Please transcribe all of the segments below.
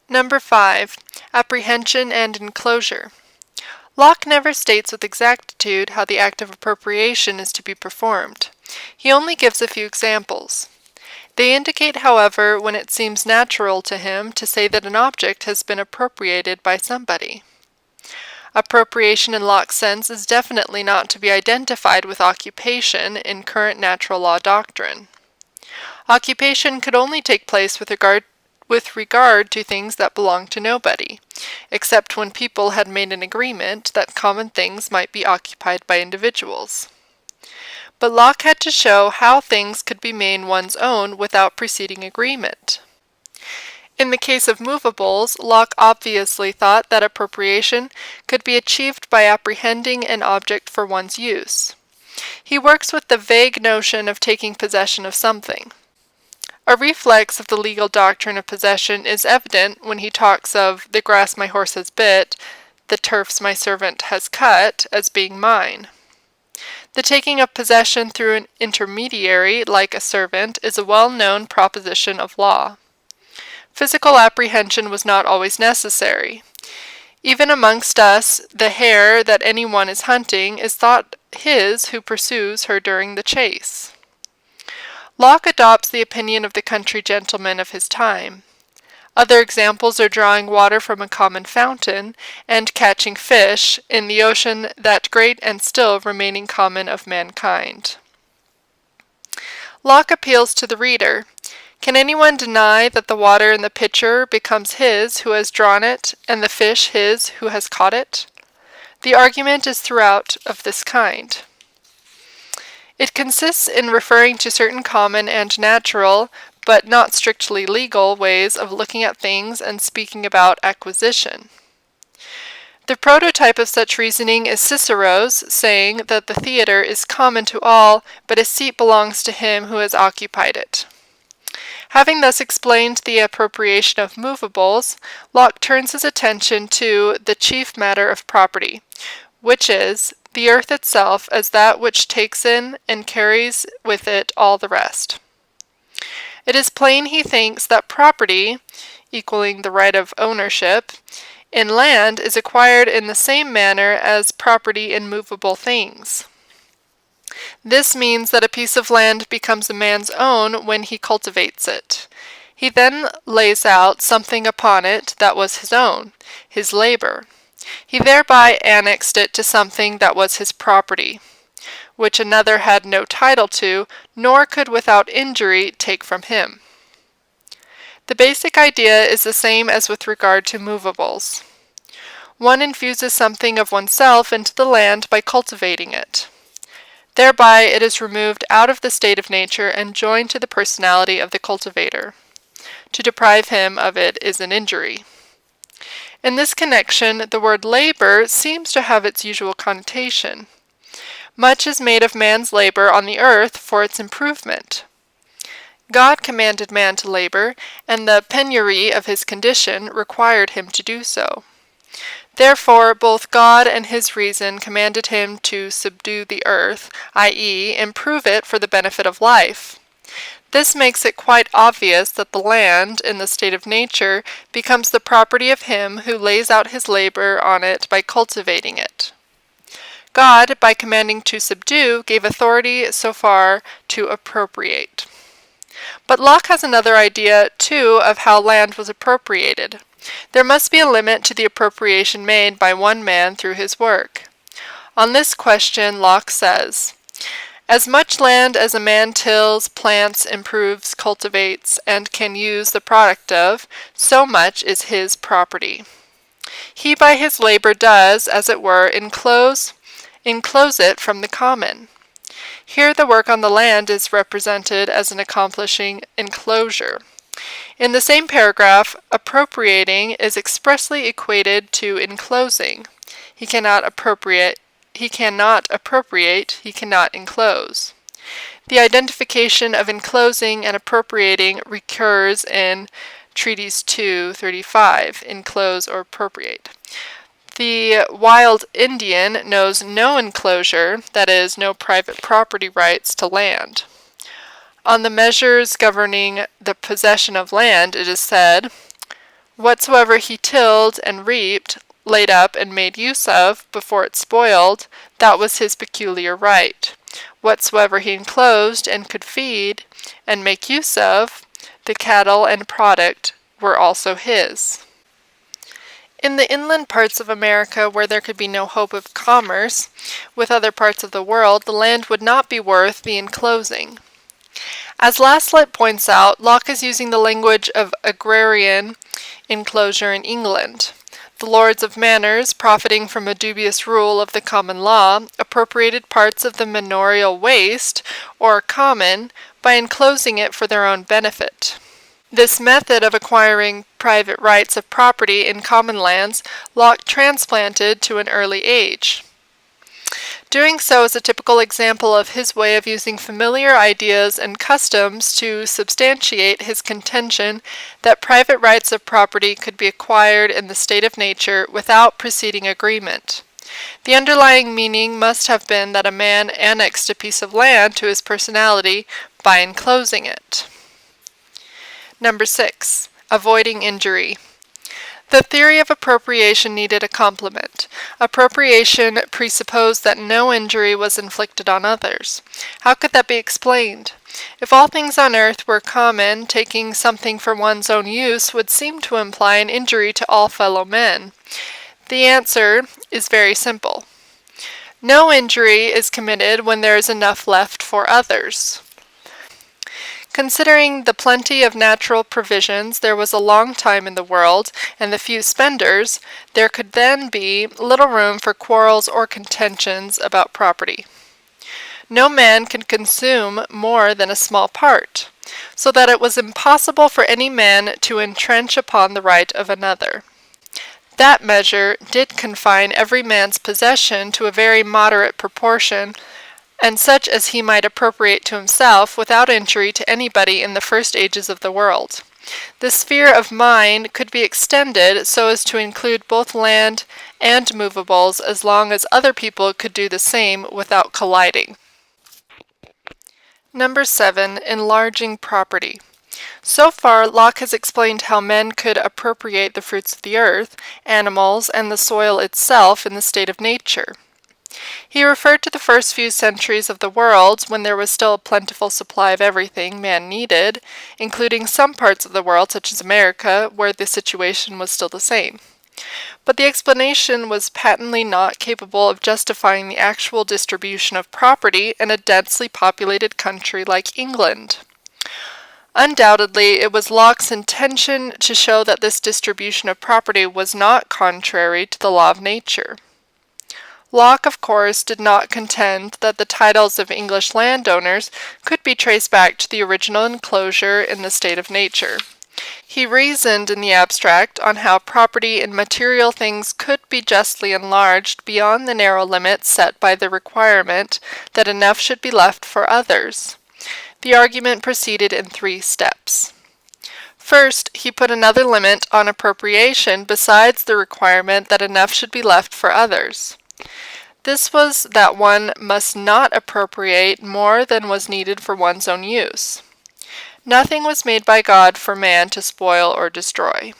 Number 5. Apprehension and enclosure. Locke never states with exactitude how the act of appropriation is to be performed. He only gives a few examples. They indicate, however, when it seems natural to him to say that an object has been appropriated by somebody. Appropriation in Locke's sense is definitely not to be identified with occupation in current natural law doctrine. Occupation could only take place with regard to things that belong to nobody, except when people had made an agreement that common things might be occupied by individuals. But Locke had to show how things could be made one's own without preceding agreement. In the case of movables, Locke obviously thought that appropriation could be achieved by apprehending an object for one's use. He works with the vague notion of taking possession of something. A reflex of the legal doctrine of possession is evident when he talks of the grass my horse has bit, the turfs my servant has cut, as being mine. The taking of possession through an intermediary, like a servant, is a well-known proposition of law. Physical apprehension was not always necessary. Even amongst us, the hare that anyone is hunting is thought his who pursues her during the chase. Locke adopts the opinion of the country gentleman of his time. Other examples are drawing water from a common fountain, and catching fish in the ocean, that great and still remaining common of mankind. Locke appeals to the reader. Can anyone deny that the water in the pitcher becomes his who has drawn it, and the fish his who has caught it? The argument is throughout of this kind. It consists in referring to certain common and natural, but not strictly legal, ways of looking at things and speaking about acquisition. The prototype of such reasoning is Cicero's saying that the theater is common to all, but a seat belongs to him who has occupied it. Having thus explained the appropriation of movables, Locke turns his attention to the chief matter of property, which is the earth itself as that which takes in and carries with it all the rest. It is plain he thinks that property, equaling the right of ownership, in land is acquired in the same manner as property in movable things. This means that a piece of land becomes a man's own when he cultivates it. He then lays out something upon it that was his own, his labor. He thereby annexed it to something that was his property, which another had no title to, nor could without injury take from him. The basic idea is the same as with regard to movables. One infuses something of oneself into the land by cultivating it. Thereby it is removed out of the state of nature and joined to the personality of the cultivator. To deprive him of it is an injury. In this connection, the word labor seems to have its usual connotation. Much is made of man's labor on the earth for its improvement. God commanded man to labor, and the penury of his condition required him to do so. Therefore, both God and his reason commanded him to subdue the earth, i.e., improve it for the benefit of life. This makes it quite obvious that the land, in the state of nature, becomes the property of him who lays out his labor on it by cultivating it. God, by commanding to subdue, gave authority so far to appropriate. But Locke has another idea, too, of how land was appropriated. There must be a limit to the appropriation made by one man through his work. On this question, Locke says, "As much land as a man tills, plants, improves, cultivates, and can use the product of, so much is his property. He by his labor does, as it were, enclose it from the common." Here the work on the land is represented as an accomplishing enclosure. In the same paragraph, appropriating is expressly equated to enclosing. He cannot appropriate, he cannot enclose. The identification of enclosing and appropriating recurs in Treatise 2:35, enclose or appropriate. The wild Indian knows no enclosure, that is, no private property rights to land. On the measures governing the possession of land, it is said, Whatsoever he tilled and reaped, laid up and made use of, before it spoiled, that was his peculiar right. Whatsoever he enclosed and could feed and make use of, the cattle and product, were also his. In the inland parts of America, where there could be no hope of commerce with other parts of the world, the land would not be worth the enclosing. As Laslet points out, Locke is using the language of agrarian enclosure in England. The lords of manors, profiting from a dubious rule of the common law, appropriated parts of the manorial waste, or common, by enclosing it for their own benefit. This method of acquiring private rights of property in common lands, Locke transplanted to an early age. Doing so is a typical example of his way of using familiar ideas and customs to substantiate his contention that private rights of property could be acquired in the state of nature without preceding agreement. The underlying meaning must have been that a man annexed a piece of land to his personality by enclosing it. Number 6. Avoiding injury. The theory of appropriation needed a complement. Appropriation presupposed that no injury was inflicted on others. How could that be explained? If all things on earth were common, taking something for one's own use would seem to imply an injury to all fellow men. The answer is very simple. No injury is committed when there is enough left for others. Considering the plenty of natural provisions there was a long time in the world, and the few spenders, there could then be little room for quarrels or contentions about property. No man can consume more than a small part, so that it was impossible for any man to entrench upon the right of another. That measure did confine every man's possession to a very moderate proportion, and such as he might appropriate to himself without injury to anybody in the first ages of the world. This sphere of mine could be extended so as to include both land and movables as long as other people could do the same without colliding. Number 7. Enlarging property. So far, Locke has explained how men could appropriate the fruits of the earth, animals, and the soil itself in the state of nature. He referred to the first few centuries of the world, when there was still a plentiful supply of everything man needed, including some parts of the world, such as America, where the situation was still the same. But the explanation was patently not capable of justifying the actual distribution of property in a densely populated country like England. Undoubtedly, it was Locke's intention to show that this distribution of property was not contrary to the law of nature. Locke, of course, did not contend that the titles of English landowners could be traced back to the original enclosure in the state of nature. He reasoned in the abstract on how property in material things could be justly enlarged beyond the narrow limits set by the requirement that enough should be left for others. The argument proceeded in 3 steps. First, he put another limit on appropriation besides the requirement that enough should be left for others. This was that one must not appropriate more than was needed for one's own use. Nothing was made by God for man to spoil or destroy.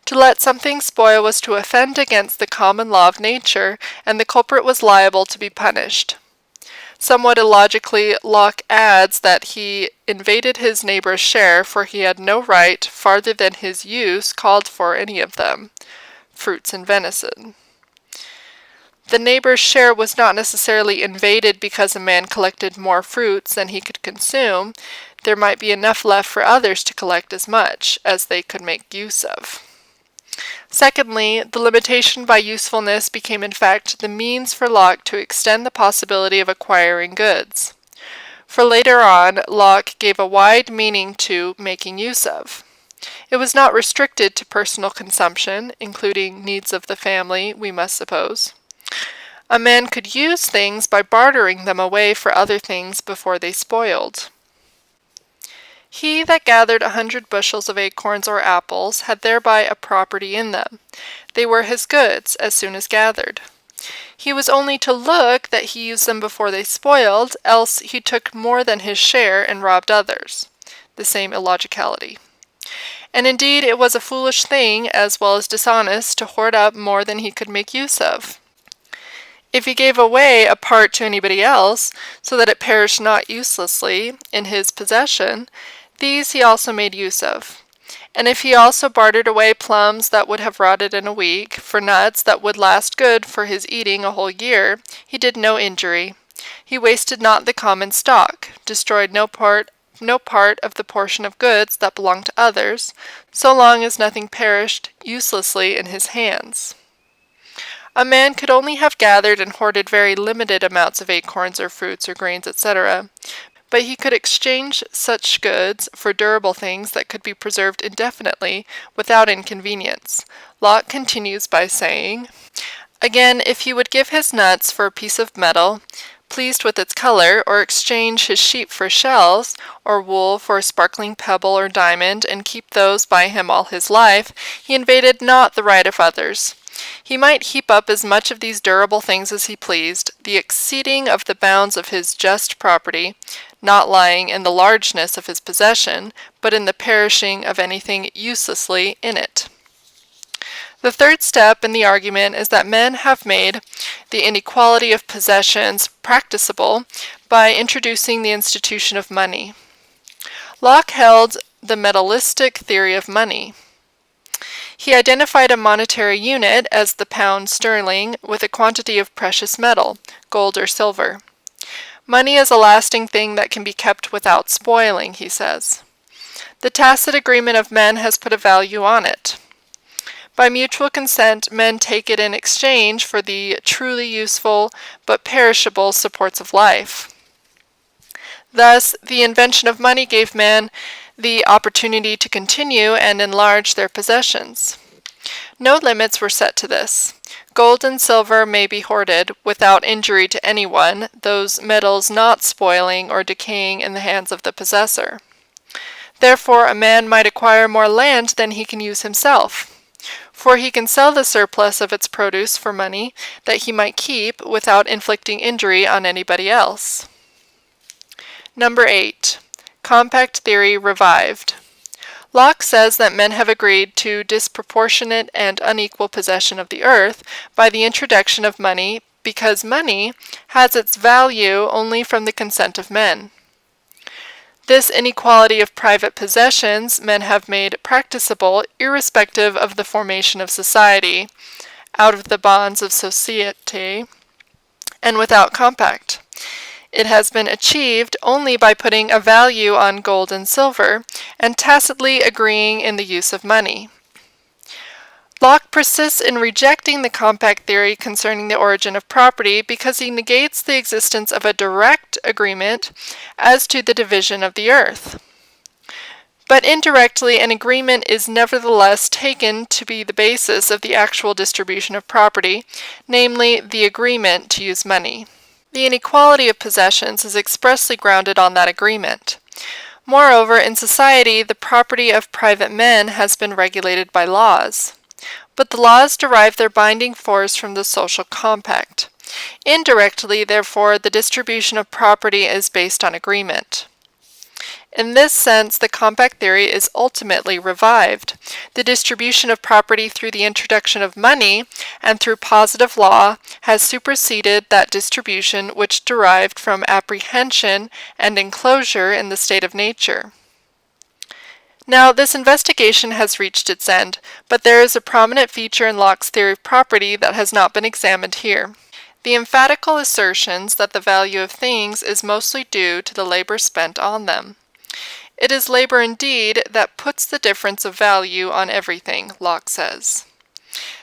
To let something spoil was to offend against the common law of nature, and the culprit was liable to be punished. Somewhat illogically, Locke adds that he invaded his neighbor's share, for he had no right farther than his use called for any of them, fruits and venison. The neighbor's share was not necessarily invaded because a man collected more fruits than he could consume. There might be enough left for others to collect as much as they could make use of. Secondly, the limitation by usefulness became in fact the means for Locke to extend the possibility of acquiring goods. For later on, Locke gave a wide meaning to making use of. It was not restricted to personal consumption, including needs of the family, we must suppose. A man could use things by bartering them away for other things before they spoiled. He that gathered 100 bushels of acorns or apples had thereby a property in them. They were his goods as soon as gathered. He was only to look that he used them before they spoiled, else he took more than his share and robbed others. The same illogicality. And indeed it was a foolish thing, as well as dishonest, to hoard up more than he could make use of. If he gave away a part to anybody else, so that it perished not uselessly in his possession, these he also made use of. And if he also bartered away plums that would have rotted in a week, for nuts that would last good for his eating a whole year, he did no injury. He wasted not the common stock, destroyed no part of the portion of goods that belonged to others, so long as nothing perished uselessly in his hands. A man could only have gathered and hoarded very limited amounts of acorns or fruits or grains, etc., but he could exchange such goods for durable things that could be preserved indefinitely without inconvenience. Locke continues by saying, again, if he would give his nuts for a piece of metal, pleased with its color, or exchange his sheep for shells, or wool for a sparkling pebble or diamond, and keep those by him all his life, he invaded not the right of others. He might heap up as much of these durable things as he pleased, the exceeding of the bounds of his just property, not lying in the largeness of his possession, but in the perishing of anything uselessly in it. The third step in the argument is that men have made the inequality of possessions practicable by introducing the institution of money. Locke held the metallistic theory of money. He identified a monetary unit as the pound sterling with a quantity of precious metal, gold or silver. Money is a lasting thing that can be kept without spoiling, he says. The tacit agreement of men has put a value on it. By mutual consent, men take it in exchange for the truly useful but perishable supports of life. Thus, the invention of money gave men the opportunity to continue and enlarge their possessions. No limits were set to this. Gold and silver may be hoarded without injury to anyone, those metals not spoiling or decaying in the hands of the possessor. Therefore, a man might acquire more land than he can use himself, for he can sell the surplus of its produce for money that he might keep without inflicting injury on anybody else. Number 8. Compact theory revived. Locke says that men have agreed to disproportionate and unequal possession of the earth by the introduction of money because money has its value only from the consent of men. This inequality of private possessions men have made practicable irrespective of the formation of society, out of the bonds of societe, and without compact. It has been achieved only by putting a value on gold and silver, and tacitly agreeing in the use of money. Locke persists in rejecting the compact theory concerning the origin of property because he negates the existence of a direct agreement as to the division of the earth. But indirectly, an agreement is nevertheless taken to be the basis of the actual distribution of property, namely the agreement to use money. The inequality of possessions is expressly grounded on that agreement. Moreover, in society, the property of private men has been regulated by laws. But the laws derive their binding force from the social compact. Indirectly, therefore, the distribution of property is based on agreement. In this sense, the compact theory is ultimately revived. The distribution of property through the introduction of money and through positive law has superseded that distribution which derived from apprehension and enclosure in the state of nature. Now, this investigation has reached its end, but there is a prominent feature in Locke's theory of property that has not been examined here. The emphatical assertions that the value of things is mostly due to the labor spent on them. It is labor indeed that puts the difference of value on everything, Locke says.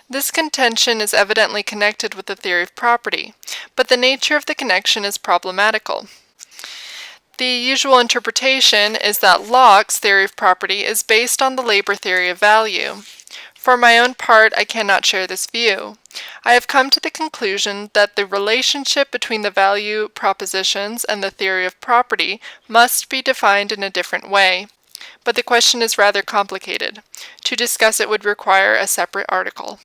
This contention is evidently connected with the theory of property, but the nature of the connection is problematical. The usual interpretation is that Locke's theory of property is based on the labor theory of value. For my own part, I cannot share this view. I have come to the conclusion that the relationship between the value propositions and the theory of property must be defined in a different way. But the question is rather complicated. To discuss it would require a separate article.